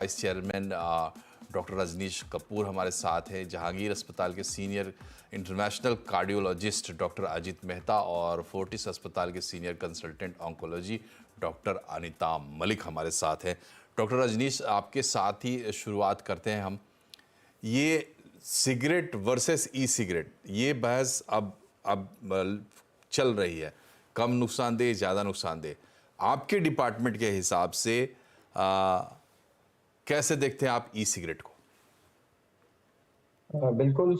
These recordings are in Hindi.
Vice chairman doctor Rajneesh Kapoor हमारे साथ हैं, जहांगीर अस्पताल के senior international cardiologist doctor Ajit Mehta और फोर्टिस अस्पताल के senior consultant oncology doctor Anita Malik हमारे साथ हैं। डॉक्टर रजनीश, आपके साथ ही शुरुआत करते हैं हम। ये सिगरेट वर्सेस ई सिगरेट, ये बहस अब चल रही है, कम नुकसानदेह ज़्यादा नुकसानदेह। आपके डिपार्टमेंट के हिसाब से कैसे देखते हैं आप ई सिगरेट को? बिल्कुल।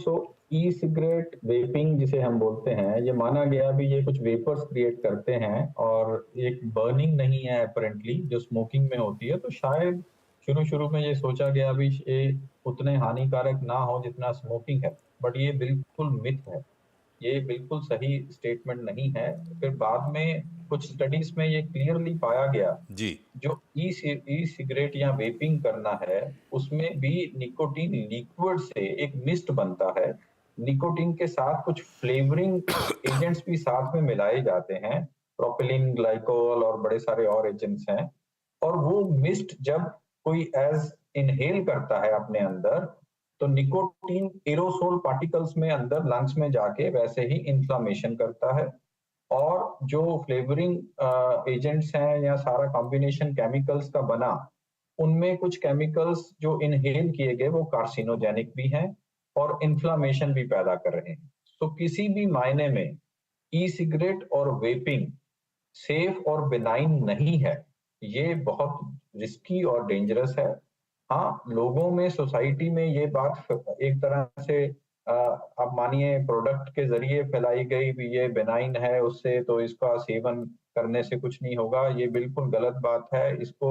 ई सिगरेट वेपिंग जिसे हम बोलते हैं, ये माना गया भी ये कुछ वेपर्स क्रिएट करते हैं और एक बर्निंग नहीं है अपेरेंटली जो स्मोकिंग में होती है। तो शायद शुरू शुरू में ये सोचा गया भी ये उतने हानिकारक ना हो जितना स्मोकिंग है, बट ये बिल्कुल मिथ है। ये बिल्कुल सही स्टेटमेंट नहीं है। फिर बाद में कुछ स्टडीज में ये क्लियरली पाया गया, जी। जो ई सिगरेट या वेपिंग करना है, उसमें भी निकोटीन लिक्विड से एक मिस्ट बनता है। निकोटीन के साथ कुछ फ्लेवरिंग एजेंट्स भी साथ में मिलाए जाते हैं, प्रोपिलीन ग्लाइकोल और बड़े सारे और एजेंट्स हैं। और वो मिस्ट जब कोई एज इनहेल करता है अपने अंदर, तो निकोटीन एरोसोल पार्टिकल्स में अंदर लंग्स में जाके वैसे ही इन्फ्लामेशन करता है। और जो फ्लेवरिंग एजेंट्स हैं या सारा कॉम्बिनेशन केमिकल्स का बना, उनमें कुछ केमिकल्स जो इनहेल किए गए वो कार्सिनोजेनिक भी हैं और इन्फ्लामेशन भी पैदा कर रहे हैं। तो किसी भी मायने में ई सिगरेट और वेपिंग सेफ और बिनाइन नहीं है। ये बहुत रिस्की और डेंजरस है। हाँ, लोगों में, सोसाइटी में ये बात एक तरह से अब मानिए प्रोडक्ट के जरिए फैलाई गई भी ये बेनाइन है, उससे तो इसका सेवन करने से कुछ नहीं होगा। ये बिल्कुल गलत बात है। इसको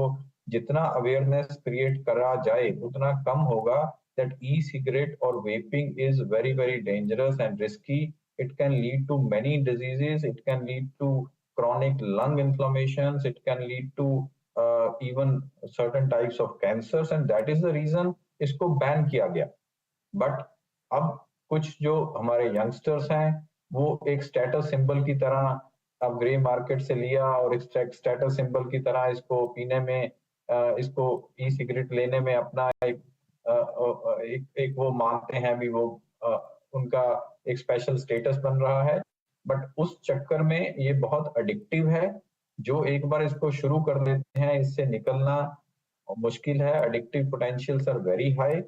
जितना अवेयरनेस क्रिएट करा जाए उतना कम होगा। that e-cigarette or vaping is very very dangerous and risky. It can lead to many diseases. It can lead to chronic lung inflammations. It can lead to even certain types of cancers, and that is the reason इसको बैन किया गया। बट अब कुछ जो हमारे यंगस्टर्स हैं, वो एक स्टेटस सिंबल की तरह अब ग्रे मार्केट से लिया और एक स्टेटस सिंबल की तरह इसको पीने में, इसको ई सिगरेट लेने में अपना एक वो मानते हैं भी वो उनका एक स्पेशल स्टेटस बन रहा है। बट उस चक्कर में ये बहुत एडिक्टिव है। जो एक बार इसको शुरू कर लेते हैं, इससे निकलना मुश्किल है। Addictive potentials are very high,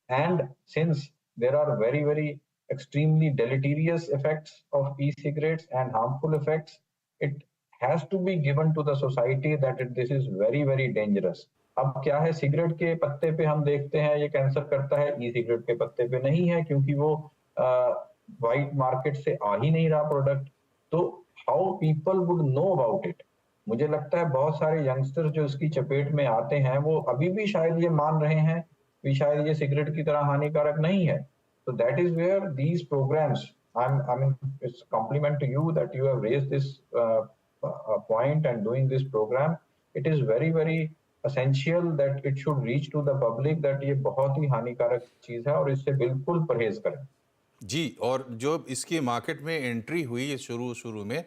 and since there are very very extremely deleterious effects of e-cigarettes and harmful effects, it has to be given to the society that this is very very dangerous. अब क्या है, सिगरेट के पत्ते पे हम देखते हैं ये कैंसर करता है, ई सिगरेट के पत्ते पे नहीं है, क्योंकि वो वाइट मार्केट से आ ही नहीं रहा प्रोडक्ट। तो how people would know about it? मुझे लगता है बहुत सारे यंगस्टर्स जो इसकी चपेट में आते हैं वो अभी भी शायद ये मान रहे हैं कि शायद ये सिगरेट की तरह हानिकारक नहीं है। So that is where these programs, I mean, it's compliment to you that you have raised this point and doing this program. It is very very essential that it should reach to the public that ये बहुत ही हानिकारक चीज है और इससे बिल्कुल परहेज करें। जी, और जो इसकी मार्केट में एंट्री हुई है शुरू में,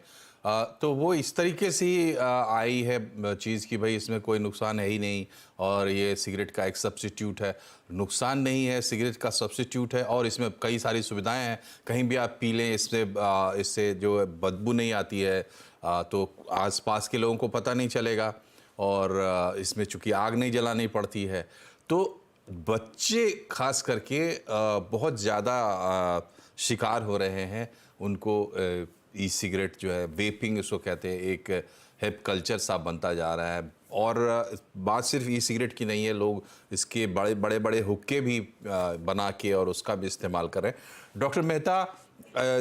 तो वो इस तरीके से ही आई है चीज़ कि भाई इसमें कोई नुकसान है ही नहीं और ये सिगरेट का एक सब्स्टिट्यूट है। नुकसान नहीं है, सिगरेट का सब्स्टिट्यूट है और इसमें कई सारी सुविधाएं हैं। कहीं भी आप पी लें, इससे जो बदबू नहीं आती है, तो आसपास के लोगों को पता नहीं चलेगा और इसमें चूँकि आग नहीं जलानी पड़ती है, तो बच्चे खास करके बहुत ज़्यादा शिकार हो रहे हैं। उनको ई सिगरेट जो है, वेपिंग इसको कहते हैं, एक हिप कल्चर सा बनता जा रहा है। और बात सिर्फ ई सिगरेट की नहीं है, लोग इसके बड़े बड़े हुक्के भी बना के और उसका भी इस्तेमाल कर रहे हैं। डॉक्टर मेहता,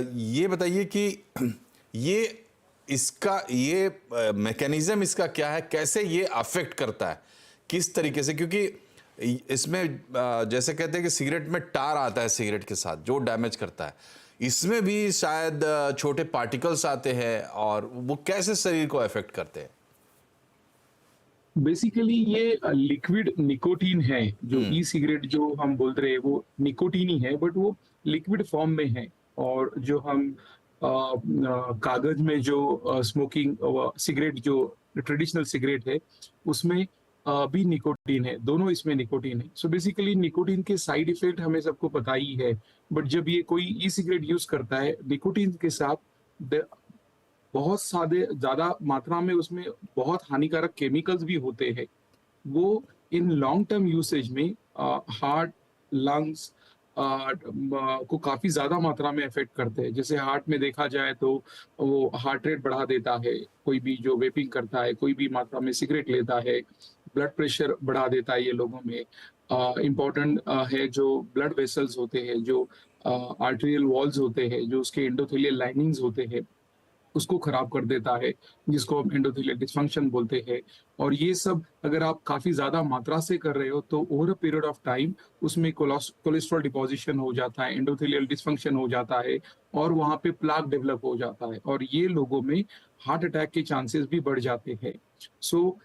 ये बताइए कि ये मैकेनिज़्म इसका क्या है, कैसे ये अफेक्ट करता है, किस तरीके से? क्योंकि इसमें जैसे कहते हैं कि सिगरेट में टार आता है सिगरेट के साथ जो डैमेज करता है, इसमें भी शायद छोटे पार्टिकल्स आते हैं और वो कैसे शरीर को अफेक्ट करते हैं? बेसिकली ये लिक्विड निकोटीन है। जो ई सिगरेट जो हम बोल रहे हैं वो निकोटीन ही है, बट वो लिक्विड फॉर्म में है। और जो हम कागज में जो स्मोकिंग सिगरेट जो ट्रेडिशनल सिगरेट है उसमें भी निकोटीन है, दोनों इसमें निकोटीन है। सो बेसिकली निकोटीन के साइड इफेक्ट हमें सबको पता ही है, बट जब ये कोई ई सिगरेट यूज करता है निकोटीन के साथ बहुत सारे ज्यादा मात्रा में उसमें बहुत हानिकारक केमिकल्स भी होते हैं। वो इन लॉन्ग टर्म यूसेज में हार्ट, लंग्स को काफी ज्यादा मात्रा में अफेक्ट करते हैं। जैसे हार्ट में देखा जाए तो वो हार्ट रेट बढ़ा देता है, कोई भी जो वेपिंग करता है, कोई भी मात्रा में सिगरेट लेता है, ब्लड प्रेशर बढ़ा देता है ये लोगों में। इम्पोर्टेंट है जो ब्लड वेसल्स होते हैं, जो आर्टेरियल वॉल्स होते हैं, जो उसके एंडोथेलियल लाइनिंग्स होते हैं, उसको खराब कर देता है, जिसको हम एंडोथेलियल डिस्फंक्शन बोलते हैं। और ये सब अगर आप काफी ज्यादा मात्रा से कर रहे हो तो over a period of time उसमें कोलेस्ट्रॉल डिपोजिशन हो जाता है, एंडोथेलियल डिस्फंक्शन हो जाता है और वहां पे प्लाक डेवलप हो जाता है और ये लोगों में हार्ट अटैक के चांसेस भी बढ़ जाते हैं। सो